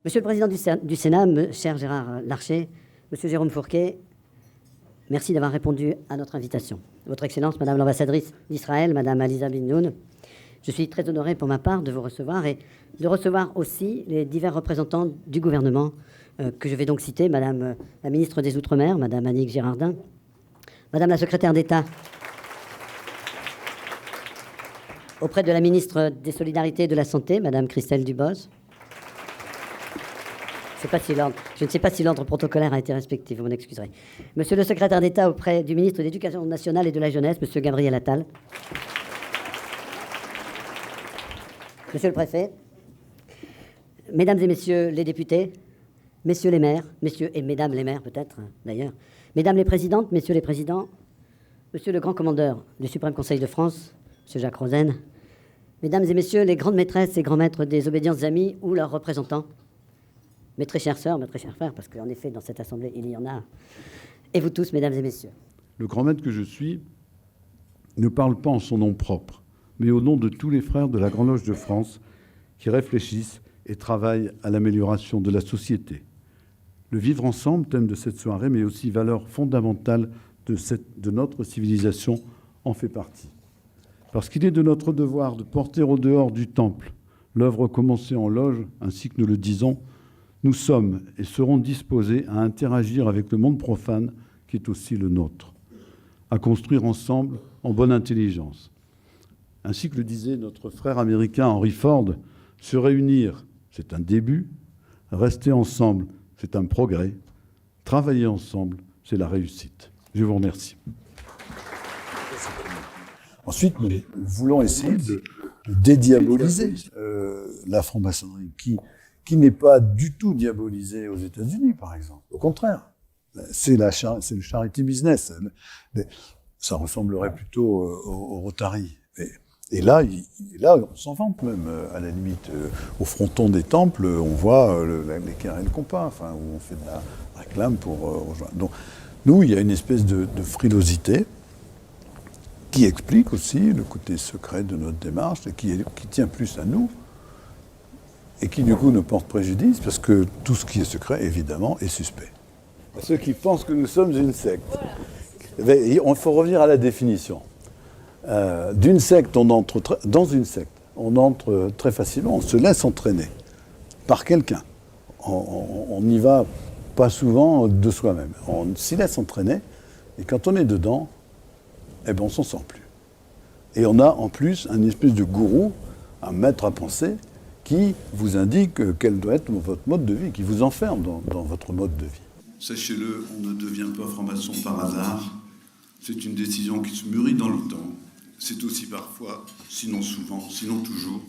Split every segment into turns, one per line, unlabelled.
Monsieur le Président du Sénat, cher Gérard Larcher, Monsieur Jérôme Fourquet, merci d'avoir répondu à notre invitation. Votre Excellence, Madame l'ambassadrice d'Israël, Madame Aliza Bin-Noun, je suis très honoré pour ma part de vous recevoir et de recevoir aussi les divers représentants du gouvernement que je vais donc citer, Madame la ministre des Outre-mer, Madame Annick Girardin, Madame la secrétaire d'État auprès de la ministre des Solidarités et de la Santé, Madame Christelle Dubos. Je ne sais pas si l'ordre protocolaire a été respecté, vous m'en excuserez. Monsieur le secrétaire d'État auprès du ministre de l'Éducation nationale et de la Jeunesse, Monsieur Gabriel Attal. Monsieur le préfet, Mesdames et Messieurs les députés, Messieurs les maires, Messieurs et Mesdames les maires peut-être d'ailleurs, Mesdames les présidentes, Messieurs les présidents, Monsieur le grand commandeur du Suprême Conseil de France, Monsieur Jacques Rosen, Mesdames et Messieurs les grandes maîtresses et grands maîtres des obédiences amies ou leurs représentants, mes très chères sœurs, mes très chers frères, parce qu'en effet, dans cette assemblée, il y en a. Et vous tous, mesdames et messieurs.
Le grand maître que je suis ne parle pas en son nom propre, mais au nom de tous les frères de la Grande Loge de France qui réfléchissent et travaillent à l'amélioration de la société. Le vivre ensemble, thème de cette soirée, mais aussi valeur fondamentale de notre civilisation, en fait partie. Parce qu'il est de notre devoir de porter au dehors du temple l'œuvre commencée en loge, ainsi que nous le disons, nous sommes et serons disposés à interagir avec le monde profane qui est aussi le nôtre, à construire ensemble en bonne intelligence. Ainsi que le disait notre frère américain Henry Ford, se réunir, c'est un début, rester ensemble, c'est un progrès, travailler ensemble, c'est la réussite. Je vous remercie.
Ensuite, nous voulons essayer de dédiaboliser la franc-maçonnerie qui n'est pas du tout diabolisé aux États-Unis, par exemple. Au contraire, c'est le charity business. Ça ressemblerait plutôt au Rotary. Et là, on s'en vante même, à la limite. Au fronton des temples, on voit les carrés de compas, enfin, où on fait de la réclame pour rejoindre. Donc, nous, il y a une espèce de frilosité qui explique aussi le côté secret de notre démarche et qui tient plus à nous, et qui du coup nous porte préjudice, parce que tout ce qui est secret, évidemment, est suspect. Ceux qui pensent que nous sommes une secte. Il faut revenir à la définition. D'une secte, dans une secte, on entre très facilement, on se laisse entraîner par quelqu'un. On n'y va pas souvent de soi-même. On s'y laisse entraîner, et quand on est dedans, eh ben on s'en sort plus. Et on a en plus un espèce de gourou, un maître à penser, qui vous indique quel doit être votre mode de vie, qui vous enferme dans votre mode de vie.
Sachez-le, on ne devient pas franc-maçon par hasard. C'est une décision qui se mûrit dans le temps. C'est aussi parfois, sinon souvent, sinon toujours,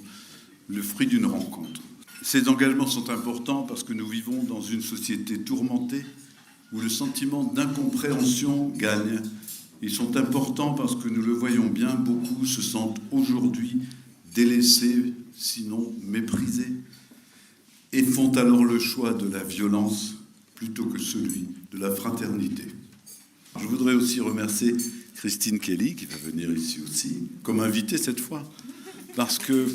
le fruit d'une rencontre. Ces engagements sont importants parce que nous vivons dans une société tourmentée où le sentiment d'incompréhension gagne. Ils sont importants parce que nous le voyons bien, beaucoup se sentent aujourd'hui délaissés, sinon méprisés, et font alors le choix de la violence plutôt que celui de la fraternité. Je voudrais aussi remercier Christine Kelly, qui va venir ici aussi, comme invitée cette fois, parce que...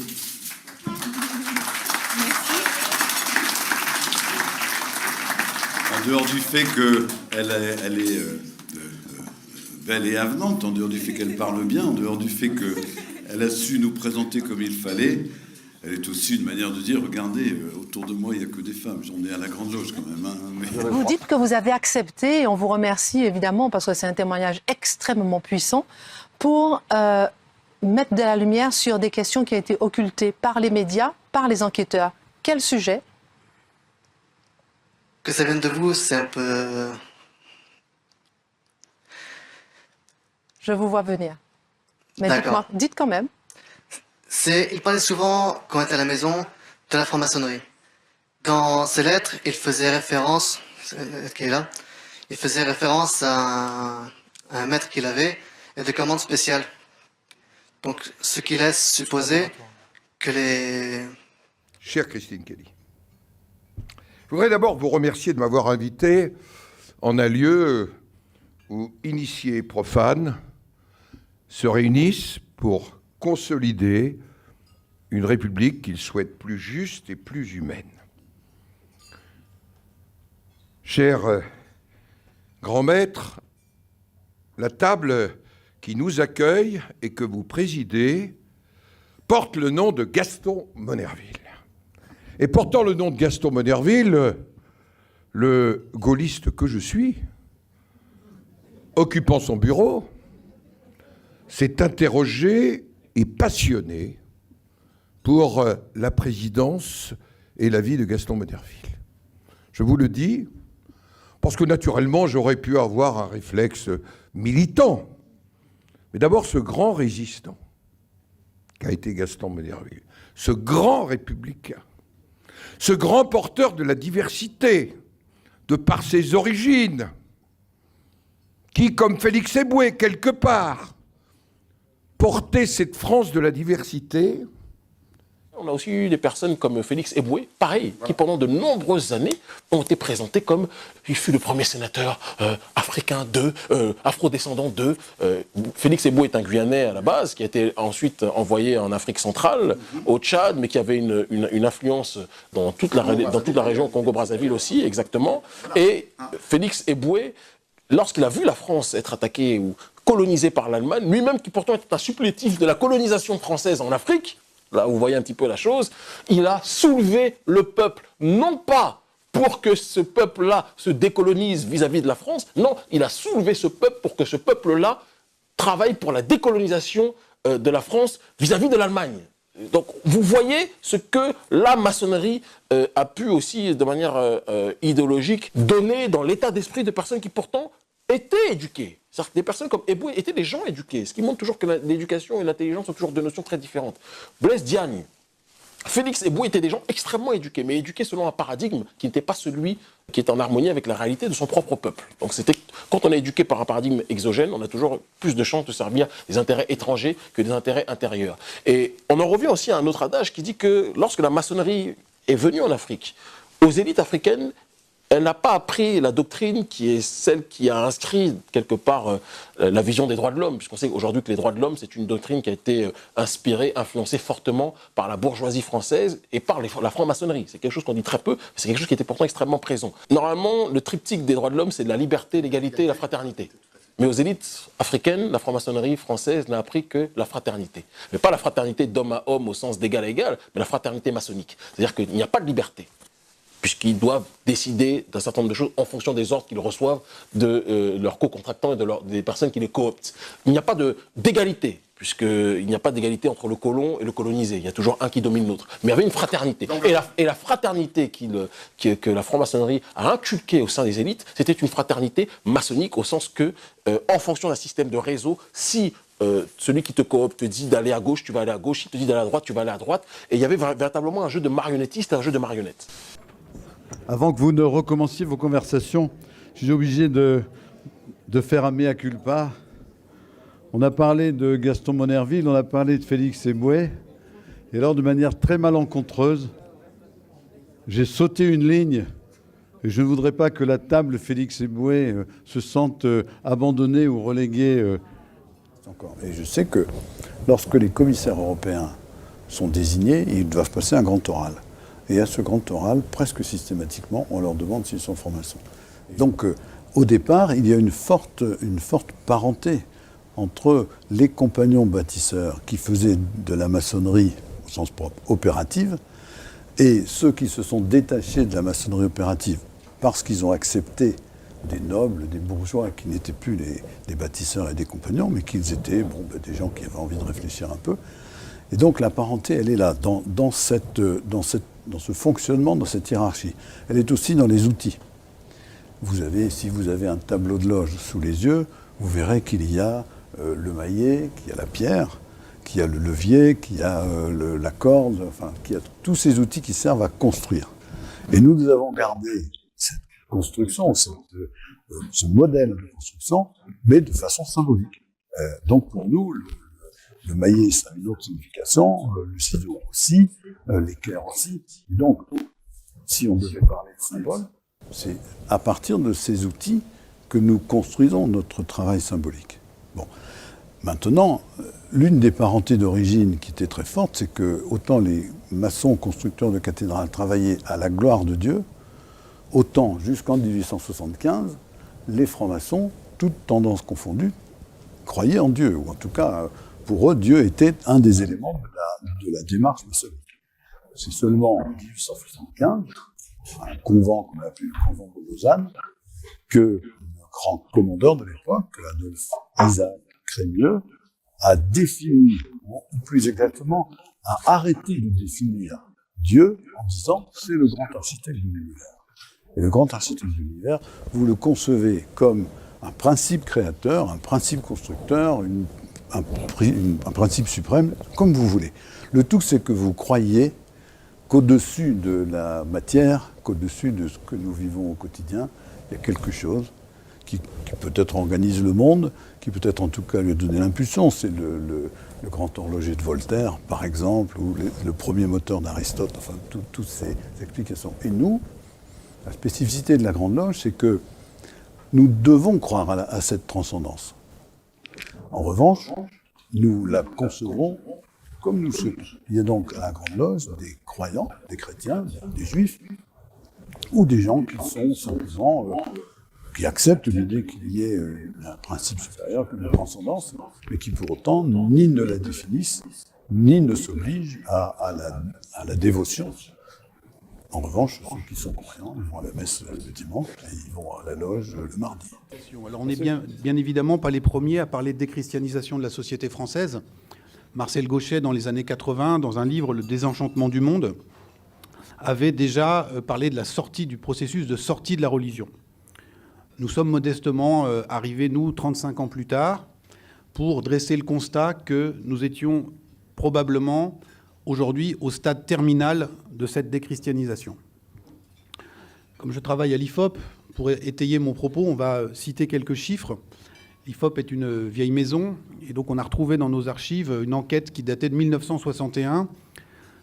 En dehors du fait qu'elle est belle et avenante, en dehors du fait qu'elle parle bien, en dehors du fait qu'elle a su nous présenter comme il fallait, elle est aussi une manière de dire, regardez, autour de moi, il n'y a que des femmes. J'en ai à la Grande Loge quand même. Hein, mais...
Vous dites que vous avez accepté, et on vous remercie évidemment, parce que c'est un témoignage extrêmement puissant, pour mettre de la lumière sur des questions qui ont été occultées par les médias, par les enquêteurs. Quel sujet?
Que ça vienne de vous, c'est un peu...
Je vous vois venir. Mais dites quand même.
Il parlait souvent, quand on était à la maison, de la franc-maçonnerie. Dans ses lettres, il faisait référence, qui est là, il faisait référence à un maître qu'il avait et des commandes spéciales. Donc, ce qui laisse supposer que les...
Chère Christine Kelly, je voudrais d'abord vous remercier de m'avoir invité en un lieu où initiés et profanes se réunissent pour consolider une république qu'ils souhaitent plus juste et plus humaine. cher grand maître, la table qui nous accueille et que vous présidez porte le nom de Gaston Monnerville. Et portant le nom de Gaston Monnerville, le gaulliste que je suis, occupant son bureau, s'est interrogé et passionné pour la présidence et la vie de Gaston Monnerville. Je vous le dis, parce que naturellement, j'aurais pu avoir un réflexe militant. Mais d'abord, ce grand résistant qu'a été Gaston Monnerville, ce grand républicain, ce grand porteur de la diversité, de par ses origines, qui, comme Félix Éboué, quelque part, portait cette France de la diversité.
On a aussi eu des personnes comme Félix Éboué, pareil, qui pendant de nombreuses années ont été présentés comme il fut le premier sénateur africain afrodescendant Félix Éboué est un Guyanais à la base, qui a été ensuite envoyé en Afrique centrale, au Tchad, mais qui avait une influence dans toute la région Congo-Brazzaville aussi, exactement. Et Félix Éboué, lorsqu'il a vu la France être attaquée ou colonisée par l'Allemagne, lui-même qui pourtant était un supplétif de la colonisation française en Afrique, là où vous voyez un petit peu la chose, il a soulevé le peuple, non pas pour que ce peuple-là se décolonise vis-à-vis de la France, non, il a soulevé ce peuple pour que ce peuple-là travaille pour la décolonisation de la France vis-à-vis de l'Allemagne. Donc vous voyez ce que la maçonnerie a pu aussi, de manière idéologique, donner dans l'état d'esprit de personnes qui pourtant étaient éduquées. C'est-à-dire que des personnes comme Éboué étaient des gens éduqués, ce qui montre toujours que l'éducation et l'intelligence sont toujours deux notions très différentes. Blaise Diagne, Félix Éboué étaient des gens extrêmement éduqués, mais éduqués selon un paradigme qui n'était pas celui qui est en harmonie avec la réalité de son propre peuple. Donc quand on est éduqué par un paradigme exogène, on a toujours plus de chances de servir des intérêts étrangers que des intérêts intérieurs. Et on en revient aussi à un autre adage qui dit que lorsque la maçonnerie est venue en Afrique, aux élites africaines, elle n'a pas appris la doctrine qui est celle qui a inscrit quelque part la vision des droits de l'homme, puisqu'on sait aujourd'hui que les droits de l'homme, c'est une doctrine qui a été inspirée, influencée fortement par la bourgeoisie française et par la franc-maçonnerie. C'est quelque chose qu'on dit très peu, mais c'est quelque chose qui était pourtant extrêmement présent. Normalement, le triptyque des droits de l'homme, c'est la liberté, l'égalité et la fraternité. Mais aux élites africaines, la franc-maçonnerie française n'a appris que la fraternité. Mais pas la fraternité d'homme à homme au sens d'égal à égal, mais la fraternité maçonnique. C'est-à-dire qu'il n'y a pas de liberté, puisqu'ils doivent décider d'un certain nombre de choses en fonction des ordres qu'ils reçoivent de leurs co-contractants et des personnes qui les cooptent. Il n'y a pas d'égalité, puisqu'il n'y a pas d'égalité entre le colon et le colonisé. Il y a toujours un qui domine l'autre. Mais il y avait une fraternité. Et la fraternité que la franc-maçonnerie a inculquée au sein des élites, c'était une fraternité maçonnique au sens que, en fonction d'un système de réseau, si celui qui te coopte te dit d'aller à gauche, tu vas aller à gauche. S'il te dit d'aller à droite, tu vas aller à droite. Et il y avait véritablement un jeu de marionnettiste et un jeu de marionnettes.
Avant que vous ne recommenciez vos conversations, je suis obligé de faire un mea culpa. On a parlé de Gaston Monnerville, on a parlé de Félix Éboué, et alors de manière très malencontreuse, j'ai sauté une ligne, et je ne voudrais pas que la table Félix Éboué se sente abandonnée ou reléguée.
Et je sais que lorsque les commissaires européens sont désignés, ils doivent passer un grand oral. Et à ce grand oral, presque systématiquement, on leur demande s'ils sont francs-maçons. Donc, au départ, il y a une forte parenté entre les compagnons bâtisseurs qui faisaient de la maçonnerie, au sens propre, opérative, et ceux qui se sont détachés de la maçonnerie opérative parce qu'ils ont accepté des nobles, des bourgeois qui n'étaient plus des bâtisseurs et des compagnons, mais qu'ils étaient des gens qui avaient envie de réfléchir un peu. Et donc la parenté, elle est là, dans ce fonctionnement, dans cette hiérarchie. Elle est aussi dans les outils. Si vous avez un tableau de loge sous les yeux, vous verrez qu'il y a le maillet, qu'il y a la pierre, qu'il y a le levier, qu'il y a la corde, enfin, qu'il y a tous ces outils qui servent à construire. Et nous avons gardé cette construction, ce modèle de construction, mais de façon symbolique. Donc pour nous, le maillet, ça a une autre signification, le ciseau aussi, l'équerre aussi. Et donc, si on devait parler de symbole, c'est à partir de ces outils que nous construisons notre travail symbolique. Bon. Maintenant, l'une des parentés d'origine qui était très forte, c'est que autant les maçons constructeurs de cathédrales travaillaient à la gloire de Dieu, autant jusqu'en 1875, les francs-maçons, toutes tendances confondues, croyaient en Dieu, ou en tout cas, pour eux, Dieu était un des éléments de la démarche maçonnique. C'est seulement en 1875, un convent qu'on a appelé le convent de Lausanne, que le grand commandeur de l'époque, Adolphe Isaac Crémieux, a défini, ou plus exactement, a arrêté de définir Dieu en disant c'est le grand architecte de l'univers. Et le grand architecte de l'univers, vous le concevez comme un principe créateur, un principe constructeur, un principe suprême, comme vous voulez. Le tout, c'est que vous croyez qu'au-dessus de la matière, qu'au-dessus de ce que nous vivons au quotidien, il y a quelque chose qui peut-être organise le monde, qui peut-être en tout cas lui a donné l'impulsion. C'est le grand horloger de Voltaire, par exemple, ou le premier moteur d'Aristote, enfin, toutes ces explications. Et nous, la spécificité de la Grande Loge, c'est que nous devons croire à cette transcendance. En revanche, nous la concevons comme nous souhaitons. Il y a donc à la Grande Loge des croyants, des chrétiens, des juifs, ou des gens qui sont simplement, qui acceptent l'idée qu'il y ait un principe supérieur comme la transcendance, mais qui pour autant ni ne la définissent, ni ne s'obligent à la dévotion. En revanche, ceux qui sont croyants, ils vont à la messe le dimanche et ils vont à la loge le mardi.
Alors on n'est bien évidemment pas les premiers à parler de déchristianisation de la société française. Marcel Gauchet, dans les années 80, dans un livre, Le désenchantement du monde, avait déjà parlé de la sortie, du processus de sortie de la religion. Nous sommes modestement arrivés, nous, 35 ans plus tard, pour dresser le constat que nous étions probablement aujourd'hui au stade terminal de cette déchristianisation. Comme je travaille à l'IFOP, pour étayer mon propos, on va citer quelques chiffres. L'IFOP est une vieille maison, et donc on a retrouvé dans nos archives une enquête qui datait de 1961.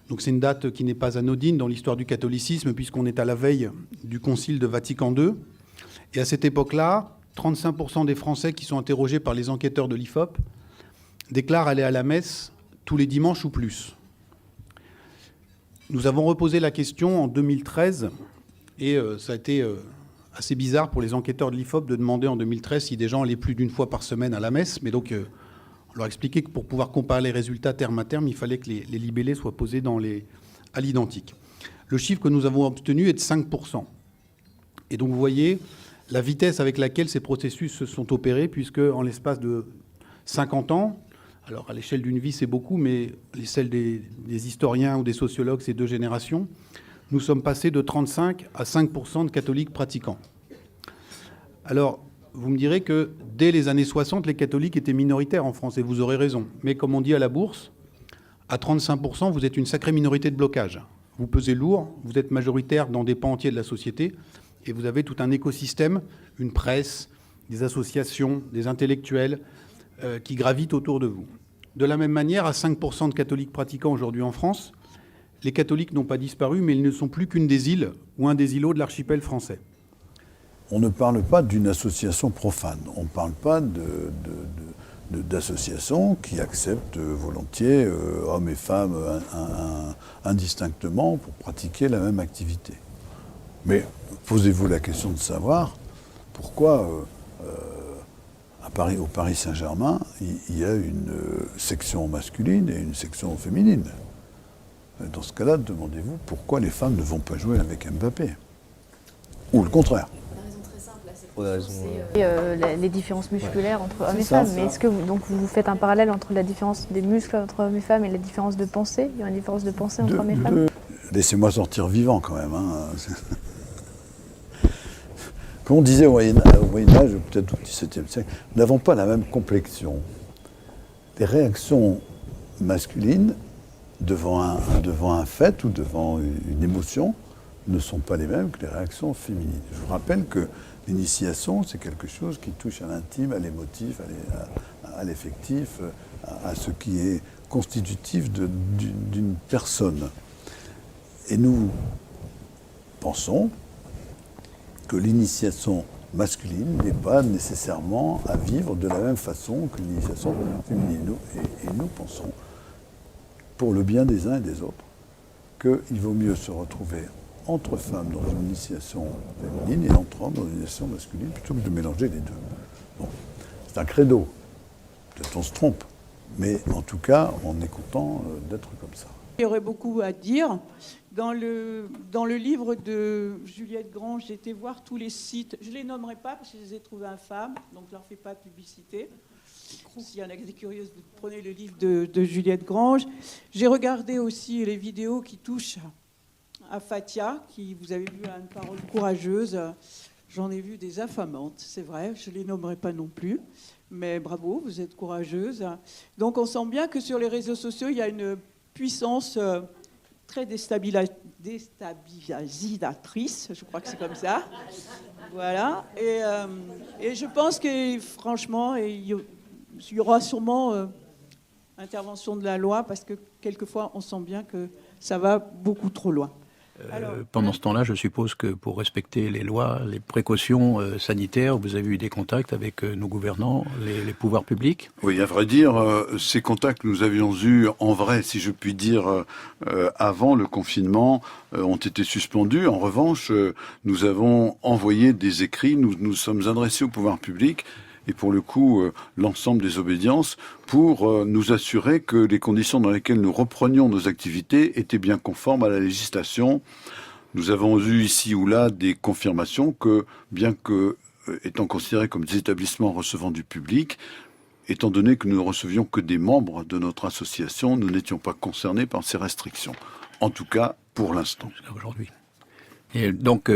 Donc c'est une date qui n'est pas anodine dans l'histoire du catholicisme, puisqu'on est à la veille du Concile de Vatican II. Et à cette époque-là, 35% des Français qui sont interrogés par les enquêteurs de l'IFOP déclarent aller à la messe tous les dimanches ou plus. Nous avons reposé la question en 2013, et ça a été assez bizarre pour les enquêteurs de l'IFOP de demander en 2013 si des gens allaient plus d'une fois par semaine à la messe. Mais donc, on leur a expliqué que pour pouvoir comparer les résultats terme à terme, il fallait que les libellés soient posés à l'identique. Le chiffre que nous avons obtenu est de 5%. Et donc, vous voyez la vitesse avec laquelle ces processus se sont opérés, puisque en l'espace de 50 ans, alors à l'échelle d'une vie c'est beaucoup, mais à l'échelle des historiens ou des sociologues c'est 2 générations, nous sommes passés de 35 à 5% de catholiques pratiquants. Alors, vous me direz que dès les années 60, les catholiques étaient minoritaires en France, et vous aurez raison. Mais comme on dit à la bourse, à 35%, vous êtes une sacrée minorité de blocage. Vous pesez lourd, vous êtes majoritaire dans des pans entiers de la société, et vous avez tout un écosystème, une presse, des associations, des intellectuels, qui gravitent autour de vous. De la même manière, à 5% de catholiques pratiquants aujourd'hui en France, les catholiques n'ont pas disparu, mais ils ne sont plus qu'une des îles ou un des îlots de l'archipel français.
On ne parle pas d'une association profane, on ne parle pas d'associations qui acceptent volontiers hommes et femmes indistinctement pour pratiquer la même activité. Mais posez-vous la question de savoir pourquoi au Paris Saint-Germain, il y a une section masculine et une section féminine. Dans ce cas-là, demandez-vous pourquoi les femmes ne vont pas jouer avec Mbappé. Ou le contraire.
La raison très simple, c'est les différences musculaires entre hommes et femmes. Mais est-ce que vous faites un parallèle entre la différence des muscles entre hommes et femmes et la différence de pensée? Il y a une différence de pensée entre hommes et femmes?
Laissez-moi sortir vivant quand même. Comme on disait au Moyen-Âge, peut-être au XVIIe siècle, nous n'avons pas la même complexion. Les réactions masculines devant un fait ou devant une émotion ne sont pas les mêmes que les réactions féminines. Je vous rappelle que l'initiation, c'est quelque chose qui touche à l'intime, à l'émotif, à l'affectif, à ce qui est constitutif d'une personne. Et nous pensons que l'initiation masculine n'est pas nécessairement à vivre de la même façon que l'initiation féminine. Et nous pensons, pour le bien des uns et des autres, qu'il vaut mieux se retrouver entre femmes dans une initiation féminine et entre hommes dans une initiation masculine, plutôt que de mélanger les deux. Bon, c'est un credo. Peut-être on se trompe, mais en tout cas, on est content d'être comme ça.
Il y aurait beaucoup à dire. Dans le livre de Juliette Grange, j'ai été voir tous les sites. Je ne les nommerai pas parce que je les ai trouvés infâmes, donc je ne leur fais pas de publicité. S'il y en a des curieuses, vous prenez le livre de Juliette Grange. J'ai regardé aussi les vidéos qui touchent à Fathia, qui, vous avez vu, a une parole courageuse. J'en ai vu des affamantes, c'est vrai, je ne les nommerai pas non plus. Mais bravo, vous êtes courageuse. Donc on sent bien que sur les réseaux sociaux, il y a une puissance très déstabilisatrice, je crois que c'est comme ça. Voilà. Et je pense que, franchement, il y aura sûrement intervention de la loi, parce que quelquefois, on sent bien que ça va beaucoup trop loin.
Pendant ce temps-là, je suppose que pour respecter les lois, les précautions sanitaires, vous avez eu des contacts avec nos gouvernants, les pouvoirs publics?
Oui, à vrai dire, ces contacts que nous avions eus en vrai, si je puis dire, avant le confinement, ont été suspendus. En revanche, nous avons envoyé des écrits, nous sommes adressés au pouvoir public, et pour le coup, l'ensemble des obédiences, pour nous assurer que les conditions dans lesquelles nous reprenions nos activités étaient bien conformes à la législation. Nous avons eu ici ou là des confirmations que, bien que étant considérés comme des établissements recevant du public, étant donné que nous ne recevions que des membres de notre association, nous n'étions pas concernés par ces restrictions. En tout cas, pour l'instant.
Aujourd'hui. Et donc,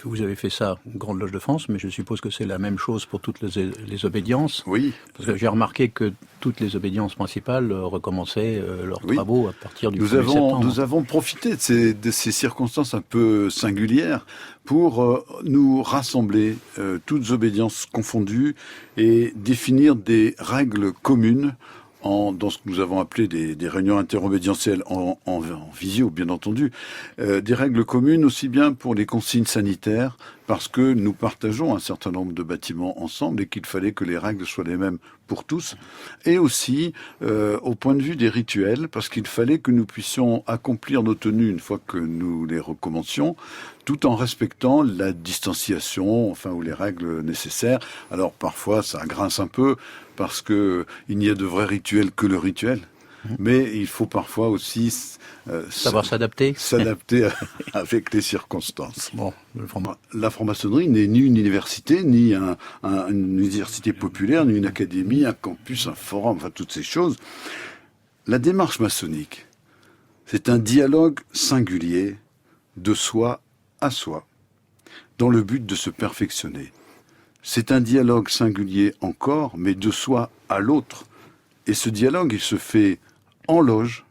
vous avez fait ça, Grande Loge de France, mais je suppose que c'est la même chose pour toutes les obédiences.
Oui.
Parce que j'ai remarqué que toutes les obédiences principales recommençaient leurs travaux à partir du 1er septembre.
Nous avons profité de ces circonstances un peu singulières pour nous rassembler, toutes obédiences confondues, et définir des règles communes dans ce que nous avons appelé des réunions interobédientielles en visio, bien entendu, des règles communes aussi bien pour les consignes sanitaires, parce que nous partageons un certain nombre de bâtiments ensemble et qu'il fallait que les règles soient les mêmes pour tous, et aussi au point de vue des rituels, parce qu'il fallait que nous puissions accomplir nos tenues une fois que nous les recommencions, tout en respectant la distanciation, ou les règles nécessaires. Alors parfois ça grince un peu, parce que il n'y a de vrai rituel que le rituel. Mais il faut parfois aussi
savoir s'adapter
avec les circonstances.
Bon,
la franc-maçonnerie n'est ni une université, ni une université populaire, ni une académie, un campus, un forum, toutes ces choses. La démarche maçonnique, c'est un dialogue singulier de soi à soi, dans le but de se perfectionner. C'est un dialogue singulier encore, mais de soi à l'autre. Et ce dialogue, il se fait en loge,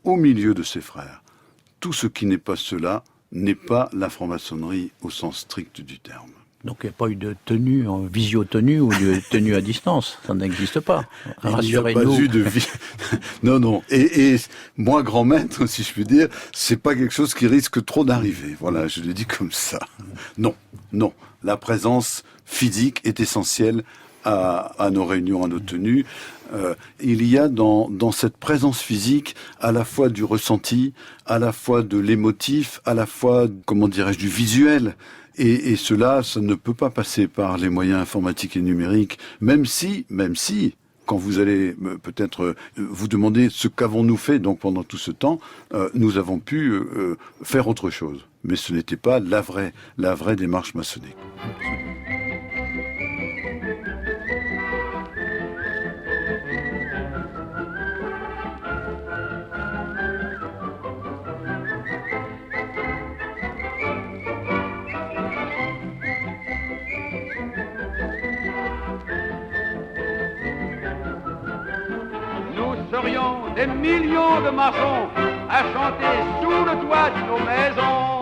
au milieu de ses frères. Tout ce qui n'est pas cela n'est pas la franc-maçonnerie au sens strict du terme.
Donc il n'y a pas eu de tenue en visio-tenue ou de tenue à distance, ça n'existe pas.
Rassurez-nous. Il n'y a pas eu de vie. Non. Et moi, grand maître, si je puis dire, c'est pas quelque chose qui risque trop d'arriver. Voilà, je le dis comme ça. Non. La présence physique est essentielle à nos réunions, à nos tenues. Il y a dans cette présence physique à la fois du ressenti, à la fois de l'émotif, à la fois, du visuel. Et cela, ça ne peut pas passer par les moyens informatiques et numériques, même si, quand vous allez peut-être vous demander ce qu'avons-nous fait donc pendant tout ce temps, nous avons pu faire autre chose. Mais ce n'était pas la vraie démarche maçonnique.
Serions des millions de maçons à chanter sous le toit de nos maisons.